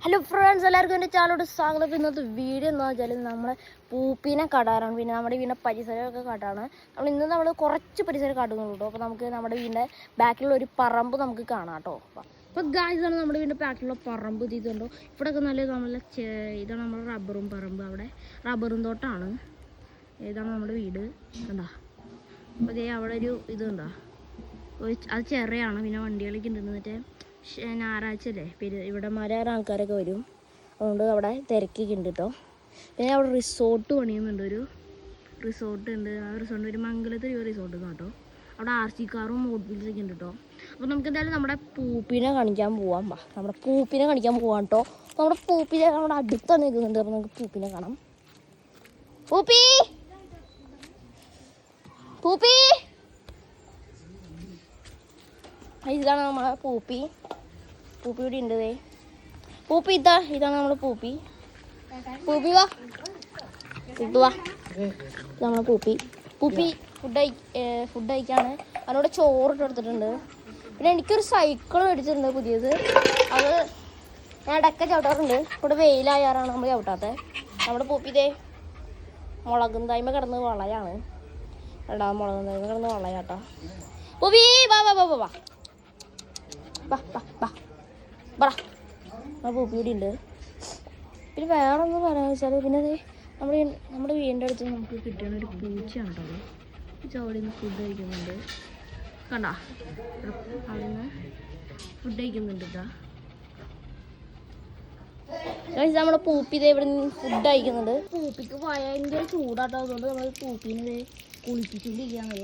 Hello friends, എല്ലാവർക്കും എൻ്റെ ചാനലോട് സ്വാഗതം. ഇന്നത്തെ വീഡിയോ എന്ന് വെച്ചാൽ നമ്മളെ പൂപ്പിനെ കടാറാണ്. പിന്നെ നമ്മുടെ വീടിൻ്റെ പരിസരമൊക്കെ കാട്ടാണ്. നമ്മൾ കുറച്ച് പരിസരം കാട്ടുന്നുള്ളൂ കേട്ടോ. അപ്പോൾ നമുക്ക് നമ്മുടെ വീടിൻ്റെ ബാക്കിലുള്ള ഒരു പറമ്പ് നമുക്ക് കാണാം കേട്ടോ. അപ്പോൾ ഗായ്സാണ് നമ്മുടെ വീടിൻ്റെ ബാക്കിലുള്ള പറമ്പ്. ഇതുണ്ടോ ഇവിടെയൊക്കെ നല്ല ഇതാണ് നമ്മുടെ റബ്ബറും പറമ്പ്. അവിടെ റബ്ബറും തോട്ടമാണ്. ഇതാണ് നമ്മുടെ വീട് കണ്ടാ. അപ്പോൾ അതേ അവിടെ ഒരു ഇതുണ്ടോ, അത് ചെറിയാണ്. പിന്നെ വണ്ടികളൊക്കെ ഉണ്ട്. മറ്റേ ഞായറാഴ്ച അല്ലേ ഇവിടെ മലയാളം ആൾക്കാരൊക്കെ വരും, അതുകൊണ്ട് അവിടെ തിരക്കൊക്കെ ഉണ്ട് കേട്ടോ. പിന്നെ അവിടെ റിസോർട്ട് പണിയുന്നുണ്ട്. ഒരു റിസോർട്ട് ഉണ്ട്. ആ റിസോർട്ട് ഒരു മംഗലത്തിൽ ഒരു റിസോർട്ട് കേട്ടോ. അവിടെ RC കാറും മോട്ടോർസൊക്കെ ഉണ്ട് കേട്ടോ. അപ്പോൾ നമുക്ക് എന്തായാലും നമ്മുടെ പൂപ്പിനെ കാണിക്കാൻ പോവാം. നമ്മുടെ പൂപ്പിനെ കാണിക്കാൻ പോവാം കേട്ടോ. നമ്മുടെ പൂപ്പിനെ നമ്മുടെ അടുത്താണ് നിൽക്കുന്നുണ്ട്. അപ്പോൾ നമുക്ക് പൂപ്പിനെ കാണാം. പൂപ്പി പൂപ്പി ഇതാണ് നമ്മളെ പൂപ്പി. പൂപ്പി ഇവിടെ ഉണ്ട്. പൂപ്പി ഇതാണ് നമ്മുടെ പൂപ്പി. പൂപ്പി വാ, വാ. ഇത് നമ്മളെ പൂപ്പി. പൂപ്പി ഫുഡ് കഴിക്കാണ്. അതിനോട് ചോറിട്ട് എടുത്തിട്ടുണ്ട്. പിന്നെ എനിക്കൊരു സൈക്കിൾ മേടിച്ചിട്ടുണ്ട് പുതിയത്. അത് ഞാൻ ഇടയ്ക്ക് ചവിട്ടാറുണ്ട്. ഇവിടെ വെയിലായാറാണ് നമ്മൾ ചവിട്ടാത്തത്. നമ്മുടെ പൂപ്പി മുളകും തൈമ കിടന്ന് വളയാണ്. മുളകും തൈമ കിടന്ന് വളയാട്ടോ. പൂപ്പി വാ വാ വാ വാ വാ പൂപ്പി കൂടി ഉണ്ട്. പിന്നെ വേറെ ഒന്ന് പറയാന്ന് വെച്ചാൽ പിന്നെ നമ്മുടെ വീടിൻ്റെ അടുത്ത് നമുക്ക് കിട്ടുന്ന ഒരു പൂച്ചയാണ് കേട്ടോ. പൂച്ച അവിടെ നിന്ന് ഫുഡ് കഴിക്കുന്നുണ്ട് കണ്ടാ. അവിടെ നിന്ന് ഫുഡ് കഴിക്കുന്നുണ്ട് കേട്ടോ. നമ്മുടെ പൂപ്പി ഇവിടെ നിന്ന് ഫുഡ് കഴിക്കുന്നുണ്ട്. പൂപ്പിക്ക് ഭയങ്കര ചൂടാട്ടോ. അതുകൊണ്ട് നമ്മൾ പൂപ്പീനെ കുളിപ്പിച്ചുകൊണ്ടിരിക്കുകയാണ്.